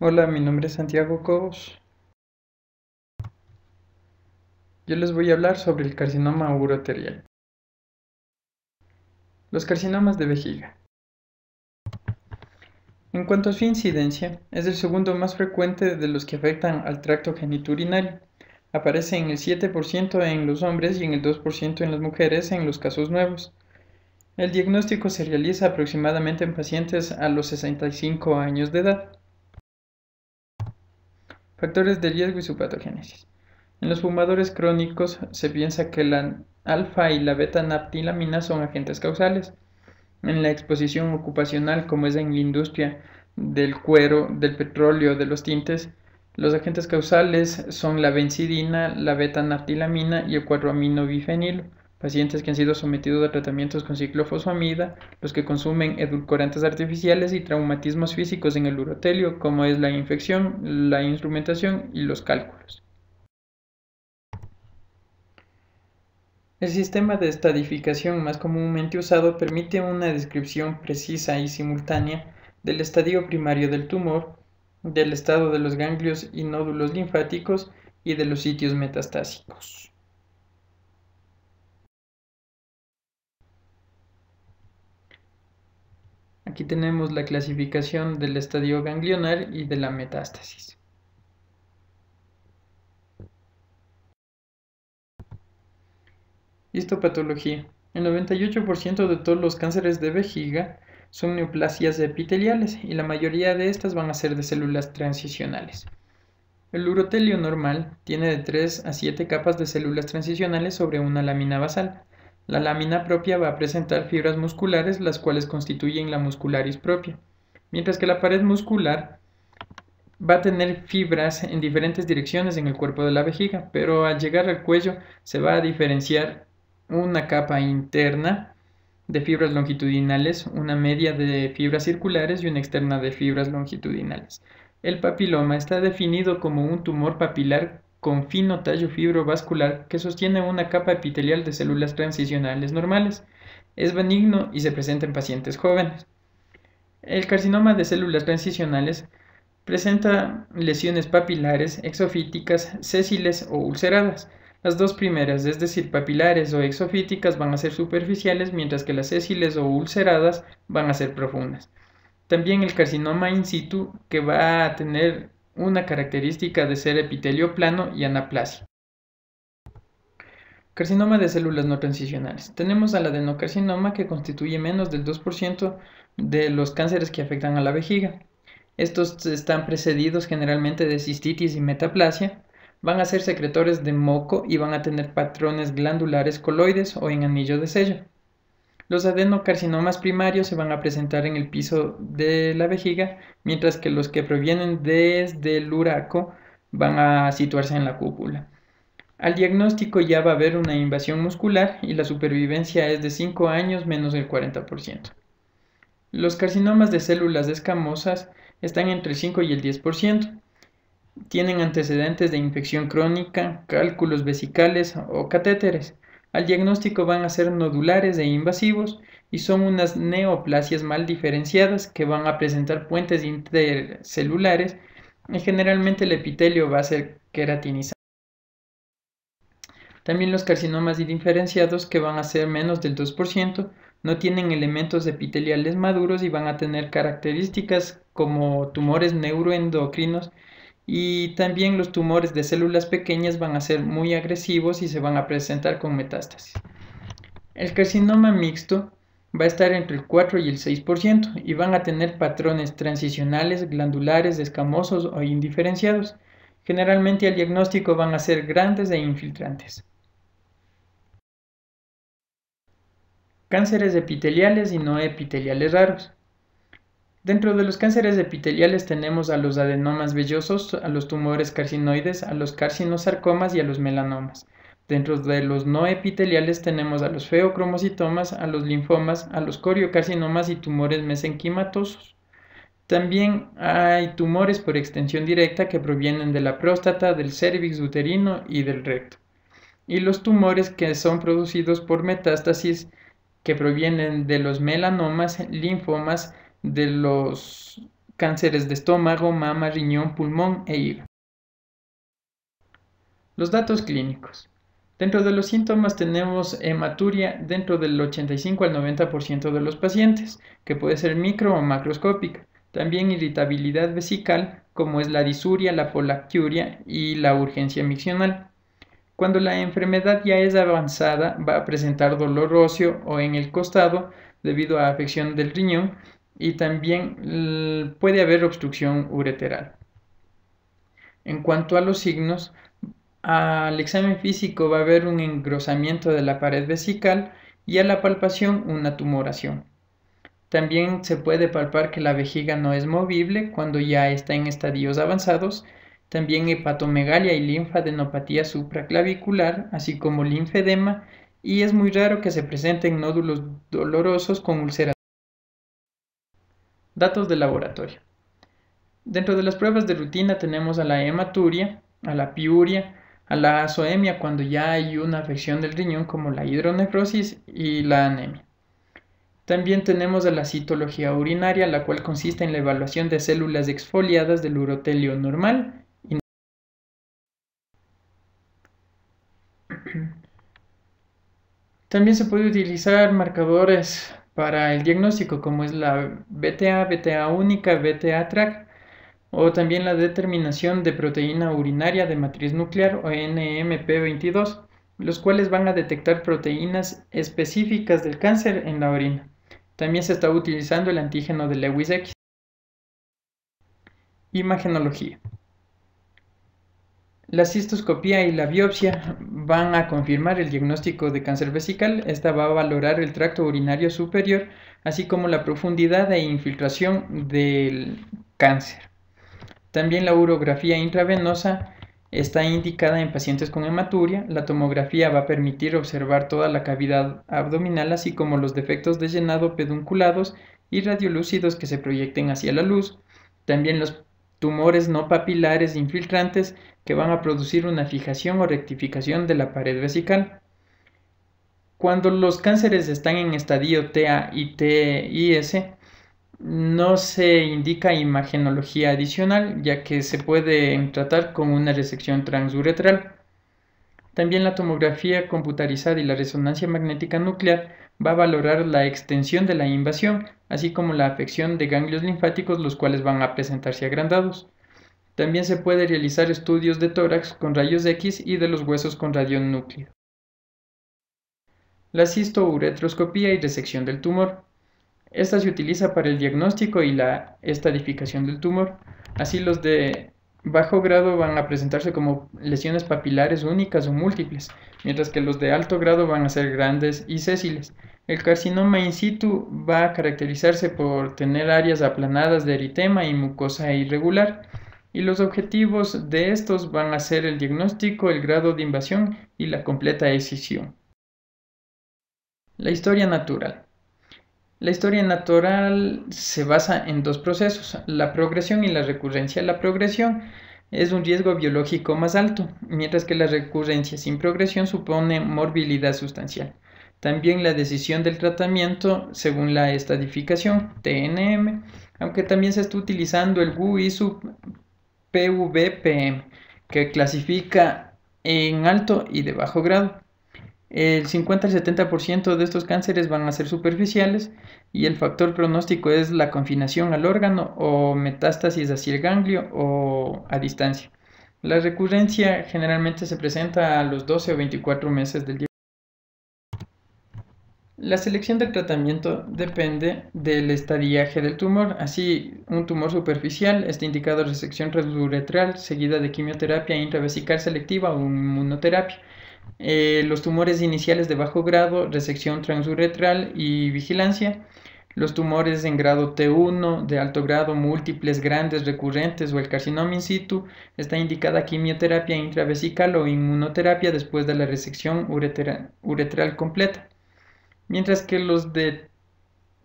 Hola, mi nombre es Santiago Cobos. Yo les voy a hablar sobre el carcinoma uroterial. Los carcinomas de vejiga. En cuanto a su incidencia, es el segundo más frecuente de los que afectan al tracto genitourinario. Aparece en el 7% en los hombres y en el 2% en las mujeres en los casos nuevos. El diagnóstico se realiza aproximadamente en pacientes a los 65 años de edad. Factores de riesgo y su patogénesis. En los fumadores crónicos se piensa que la alfa y la beta-naptilamina son agentes causales. En la exposición ocupacional, como es en la industria del cuero, del petróleo, de los tintes, los agentes causales son la benzidina, la beta-naptilamina y el 4-aminobifenilo. Pacientes que han sido sometidos a tratamientos con ciclofosfamida, los que consumen edulcorantes artificiales y traumatismos físicos en el urotelio, como es la infección, la instrumentación y los cálculos. El sistema de estadificación más comúnmente usado permite una descripción precisa y simultánea del estadio primario del tumor, del estado de los ganglios y nódulos linfáticos y de los sitios metastásicos. Aquí tenemos la clasificación del estadio ganglionar y de la metástasis. Histopatología. El 98% de todos los cánceres de vejiga son neoplasias epiteliales y la mayoría de estas van a ser de células transicionales. El urotelio normal tiene de 3 a 7 capas de células transicionales sobre una lámina basal. La lámina propia va a presentar fibras musculares, las cuales constituyen la muscularis propia, mientras que la pared muscular va a tener fibras en diferentes direcciones en el cuerpo de la vejiga, pero al llegar al cuello se va a diferenciar una capa interna de fibras longitudinales, una media de fibras circulares y una externa de fibras longitudinales. El papiloma está definido como un tumor papilar con fino tallo fibrovascular que sostiene una capa epitelial de células transicionales normales. Es benigno y se presenta en pacientes jóvenes. El carcinoma de células transicionales presenta lesiones papilares, exofíticas, sésiles o ulceradas. Las dos primeras, es decir, papilares o exofíticas, van a ser superficiales, mientras que las sésiles o ulceradas van a ser profundas. También el carcinoma in situ, que va a tener una característica de ser epitelio plano y anaplasia. Carcinoma de células no transicionales. Tenemos al adenocarcinoma, que constituye menos del 2% de los cánceres que afectan a la vejiga. Estos están precedidos generalmente de cistitis y metaplasia, van a ser secretores de moco y van a tener patrones glandulares coloides o en anillo de sello. Los adenocarcinomas primarios se van a presentar en el piso de la vejiga, mientras que los que provienen desde el uraco van a situarse en la cúpula. Al diagnóstico ya va a haber una invasión muscular y la supervivencia es de 5 años menos del 40%. Los carcinomas de células escamosas están entre el 5 y el 10%. Tienen antecedentes de infección crónica, cálculos vesicales o catéteres. Al diagnóstico van a ser nodulares e invasivos y son unas neoplasias mal diferenciadas que van a presentar puentes intercelulares y generalmente el epitelio va a ser queratinizado. También los carcinomas indiferenciados, que van a ser menos del 2%, no tienen elementos epiteliales maduros y van a tener características como tumores neuroendocrinos, y también los tumores de células pequeñas van a ser muy agresivos y se van a presentar con metástasis. El carcinoma mixto va a estar entre el 4 y el 6% y van a tener patrones transicionales, glandulares, escamosos o indiferenciados. Generalmente al diagnóstico van a ser grandes e infiltrantes. Cánceres epiteliales y no epiteliales raros. Dentro de los cánceres epiteliales tenemos a los adenomas vellosos, a los tumores carcinoides, a los carcinosarcomas y a los melanomas. Dentro de los no epiteliales tenemos a los feocromocitomas, a los linfomas, a los coriocarcinomas y tumores mesenquimatosos. También hay tumores por extensión directa que provienen de la próstata, del cérvix uterino y del recto. Y los tumores que son producidos por metástasis, que provienen de los melanomas, linfomas, de los cánceres de estómago, mama, riñón, pulmón e hígado. Los datos clínicos. Dentro de los síntomas tenemos hematuria dentro del 85 al 90% de los pacientes, que puede ser micro o macroscópica. También irritabilidad vesical, como es la disuria, la polacturia y la urgencia miccional. Cuando la enfermedad ya es avanzada, va a presentar dolor óseo o en el costado debido a afección del riñón y también puede haber obstrucción ureteral. En cuanto a los signos, al examen físico va a haber un engrosamiento de la pared vesical y a la palpación una tumoración. También se puede palpar que la vejiga no es movible cuando ya está en estadios avanzados. También hepatomegalia y linfadenopatía supraclavicular, así como linfedema, y es muy raro que se presenten nódulos dolorosos con ulceración. Datos de laboratorio. Dentro de las pruebas de rutina tenemos a la hematuria, a la piuria, a la azoemia cuando ya hay una afección del riñón como la hidronefrosis y la anemia. También tenemos a la citología urinaria, la cual consiste en la evaluación de células exfoliadas del urotelio normal. También se puede utilizar marcadores para el diagnóstico como es la BTA, BTA única, BTA TRAC, o también la determinación de proteína urinaria de matriz nuclear o NMP22, los cuales van a detectar proteínas específicas del cáncer en la orina. También se está utilizando el antígeno de Lewis X. Imagenología. La cistoscopía y la biopsia van a confirmar el diagnóstico de cáncer vesical. Esta va a valorar el tracto urinario superior, así como la profundidad e infiltración del cáncer. También la urografía intravenosa está indicada en pacientes con hematuria. La tomografía va a permitir observar toda la cavidad abdominal, así como los defectos de llenado pedunculados y radiolúcidos que se proyecten hacia la luz. También los tumores no papilares infiltrantes que van a producir una fijación o rectificación de la pared vesical. Cuando los cánceres están en estadio TA y TIS, no se indica imagenología adicional, ya que se puede tratar con una resección transuretral. También la tomografía computarizada y la resonancia magnética nuclear va a valorar la extensión de la invasión, así como la afección de ganglios linfáticos, los cuales van a presentarse agrandados. También se puede realizar estudios de tórax con rayos X y de los huesos con radionúclido. La cistouretroscopía y resección del tumor. Esta se utiliza para el diagnóstico y la estadificación del tumor. Así los de bajo grado van a presentarse como lesiones papilares únicas o múltiples, mientras que los de alto grado van a ser grandes y sésiles. El carcinoma in situ va a caracterizarse por tener áreas aplanadas de eritema y mucosa irregular, y los objetivos de estos van a ser el diagnóstico, el grado de invasión y la completa escisión. La historia natural. La historia natural se basa en dos procesos, la progresión y la recurrencia. La progresión es un riesgo biológico más alto, mientras que la recurrencia sin progresión supone morbilidad sustancial. También la decisión del tratamiento según la estadificación, TNM, aunque también se está utilizando el WI-PVPM, que clasifica en alto y de bajo grado. El 50 al 70% de estos cánceres van a ser superficiales y el factor pronóstico es la confinación al órgano o metástasis hacia el ganglio o a distancia. La recurrencia generalmente se presenta a los 12 o 24 meses del diagnóstico. La selección del tratamiento depende del estadiaje del tumor. Así, un tumor superficial está indicado resección transuretral seguida de quimioterapia intravesical selectiva o inmunoterapia. Los tumores iniciales de bajo grado, resección transuretral y vigilancia. Los tumores en grado T1, de alto grado, múltiples, grandes, recurrentes o el carcinoma in situ, está indicada quimioterapia intravesical o inmunoterapia después de la resección uretral completa. Mientras que los de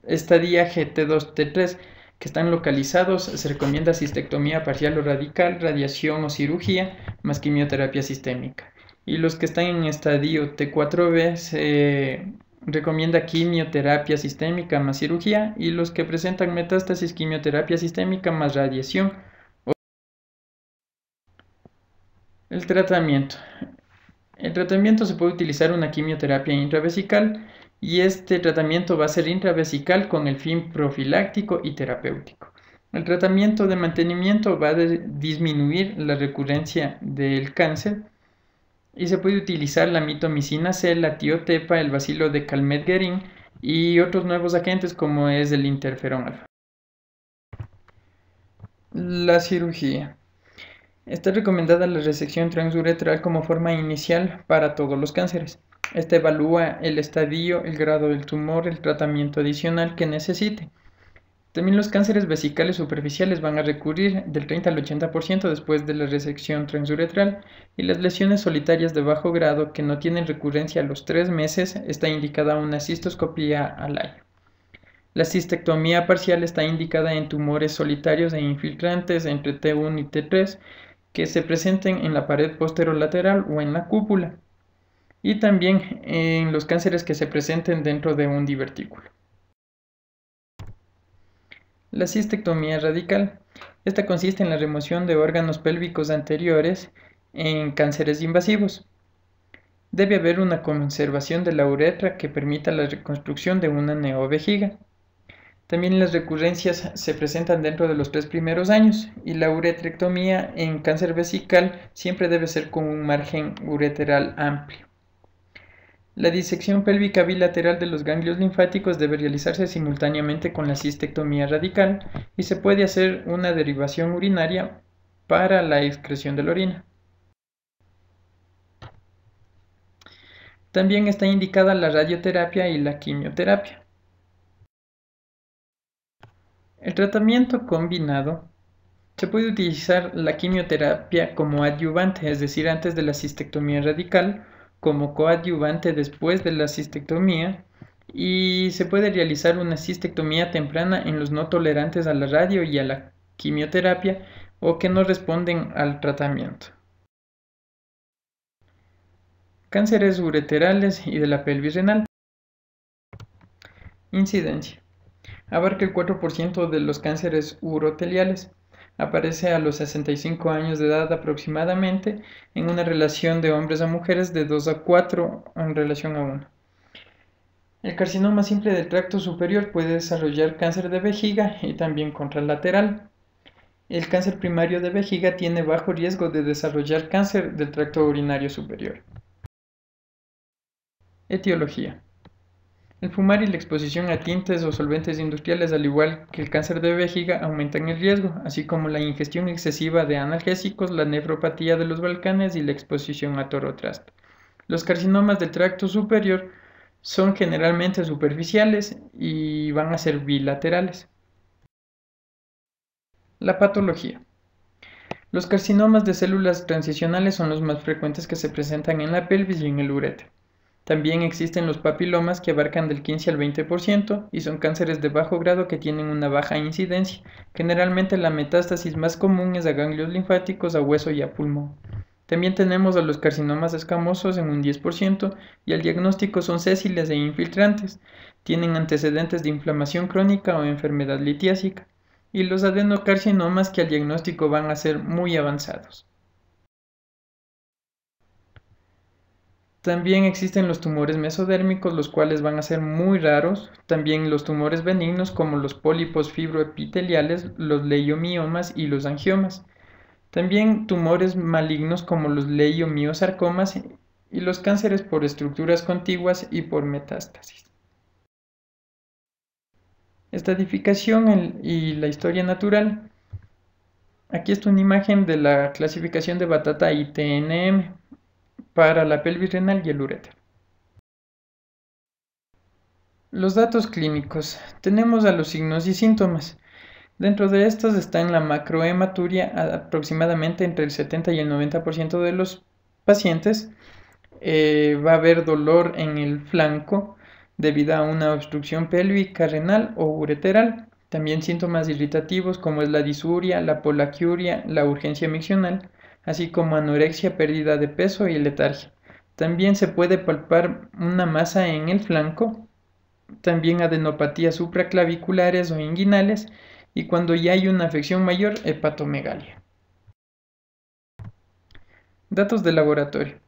estadiaje T2, T3, que están localizados, se recomienda cistectomía parcial o radical, radiación o cirugía, más quimioterapia sistémica. Y los que están en estadio T4B se recomienda quimioterapia sistémica más cirugía, y los que presentan metástasis, quimioterapia sistémica más radiación. El tratamiento. El tratamiento se puede utilizar una quimioterapia intravesical, y este tratamiento va a ser intravesical con el fin profiláctico y terapéutico. El tratamiento de mantenimiento va a disminuir la recurrencia del cáncer, y se puede utilizar la mitomicina C, la tiotepa, el bacilo de Calmette-Guerin y otros nuevos agentes como es el interferón alfa. La cirugía. Está recomendada la resección transuretral como forma inicial para todos los cánceres. Esta evalúa el estadio, el grado del tumor, el tratamiento adicional que necesite. También los cánceres vesicales superficiales van a recurrir del 30 al 80% después de la resección transuretral, y las lesiones solitarias de bajo grado que no tienen recurrencia a los 3 meses está indicada una cistoscopía al año. La cistectomía parcial está indicada en tumores solitarios e infiltrantes entre T1 y T3 que se presenten en la pared posterolateral o en la cúpula, y también en los cánceres que se presenten dentro de un divertículo. La cistectomía radical. Esta consiste en la remoción de órganos pélvicos anteriores en cánceres invasivos. Debe haber una conservación de la uretra que permita la reconstrucción de una neovejiga. También las recurrencias se presentan dentro de los 3 primeros años, y la uretrectomía en cáncer vesical siempre debe ser con un margen ureteral amplio. La disección pélvica bilateral de los ganglios linfáticos debe realizarse simultáneamente con la cistectomía radical, y se puede hacer una derivación urinaria para la excreción de la orina. También está indicada la radioterapia y la quimioterapia. El tratamiento combinado. Se puede utilizar la quimioterapia como adyuvante, es decir, antes de la cistectomía radical, como coadyuvante después de la cistectomía, y se puede realizar una cistectomía temprana en los no tolerantes a la radio y a la quimioterapia o que no responden al tratamiento. Cánceres ureterales y de la pelvis renal. Incidencia. Abarca el 4% de los cánceres uroteliales. Aparece a los 65 años de edad aproximadamente, en una relación de hombres a mujeres de 2 a 4 en relación a 1. El carcinoma simple del tracto superior puede desarrollar cáncer de vejiga y también contralateral. El cáncer primario de vejiga tiene bajo riesgo de desarrollar cáncer del tracto urinario superior. Etiología. El fumar y la exposición a tintes o solventes industriales, al igual que el cáncer de vejiga, aumentan el riesgo, así como la ingestión excesiva de analgésicos, la nefropatía de los Balcanes y la exposición a torotrasto. Los carcinomas del tracto superior son generalmente superficiales y van a ser bilaterales. La patología. Los carcinomas de células transicionales son los más frecuentes que se presentan en la pelvis y en el uréter. También existen los papilomas, que abarcan del 15 al 20% y son cánceres de bajo grado que tienen una baja incidencia. Generalmente la metástasis más común es a ganglios linfáticos, a hueso y a pulmón. También tenemos a los carcinomas escamosos en un 10%, y al diagnóstico son sésiles e infiltrantes. Tienen antecedentes de inflamación crónica o enfermedad litiásica. Y los adenocarcinomas, que al diagnóstico van a ser muy avanzados. También existen los tumores mesodérmicos, los cuales van a ser muy raros. También los tumores benignos como los pólipos fibroepiteliales, los leiomiomas y los angiomas. También tumores malignos como los leiomiosarcomas y los cánceres por estructuras contiguas y por metástasis. Estadificación y la historia natural. Aquí está una imagen de la clasificación de Batata y TNM para la pelvis renal y el uréter. Los datos clínicos. Tenemos a los signos y síntomas. Dentro de estos están la macrohematuria, aproximadamente entre el 70 y el 90% de los pacientes. Va a haber dolor en el flanco debido a una obstrucción pélvica renal o ureteral. También síntomas irritativos como es la disuria, la polaquiuria, la urgencia miccional, así como anorexia, pérdida de peso y letargia. También se puede palpar una masa en el flanco, también adenopatías supraclaviculares o inguinales, y cuando ya hay una afección mayor, hepatomegalia. Datos de laboratorio.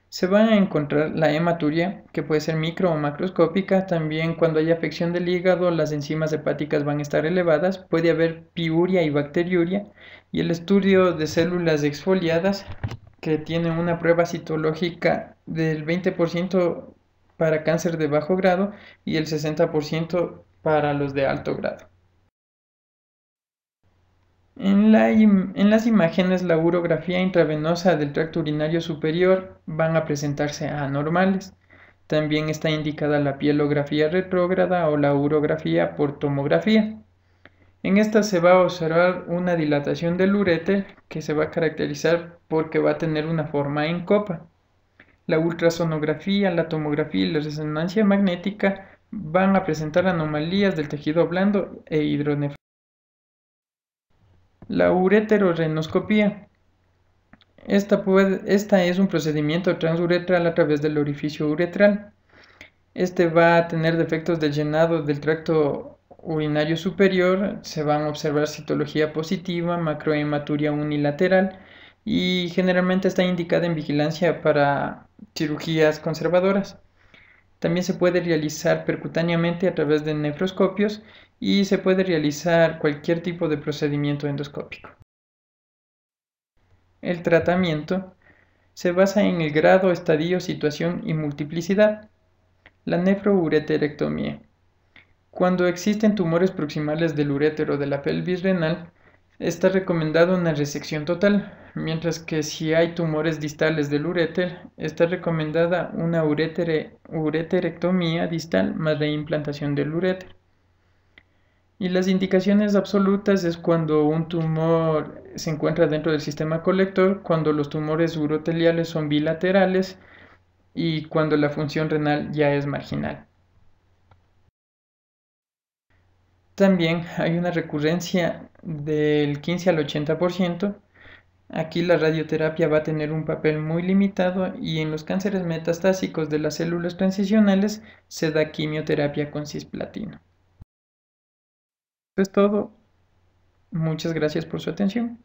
Se van a encontrar la hematuria, que puede ser micro o macroscópica. También cuando hay afección del hígado, las enzimas hepáticas van a estar elevadas. Puede haber piuria y bacteriuria. Y el estudio de células exfoliadas, que tiene una prueba citológica del 20% para cáncer de bajo grado y el 60% para los de alto grado. En las imágenes, la urografía intravenosa del tracto urinario superior van a presentarse anormales. También está indicada la pielografía retrógrada o la urografía por tomografía. En esta se va a observar una dilatación del uréter que se va a caracterizar porque va a tener una forma en copa. La ultrasonografía, la tomografía y la resonancia magnética van a presentar anomalías del tejido blando e hidronefrosis. La ureterorenoscopía. Esta es un procedimiento transuretral a través del orificio uretral. Este va a tener defectos de llenado del tracto urinario superior, se van a observar citología positiva, macrohematuria unilateral y generalmente está indicada en vigilancia para cirugías conservadoras. También se puede realizar percutáneamente a través de nefroscopios y se puede realizar cualquier tipo de procedimiento endoscópico. El tratamiento se basa en el grado, estadio, situación y multiplicidad. La nefroureterectomía. Cuando existen tumores proximales del urétero de la pelvis renal, está recomendada una resección total, mientras que si hay tumores distales del uréter, está recomendada una ureterectomía distal más reimplantación del uréter. Y las indicaciones absolutas es cuando un tumor se encuentra dentro del sistema colector, cuando los tumores uroteliales son bilaterales y cuando la función renal ya es marginal. También hay una recurrencia del 15 al 80%. Aquí la radioterapia va a tener un papel muy limitado y en los cánceres metastásicos de las células transicionales se da quimioterapia con cisplatino. Esto es todo. Muchas gracias por su atención.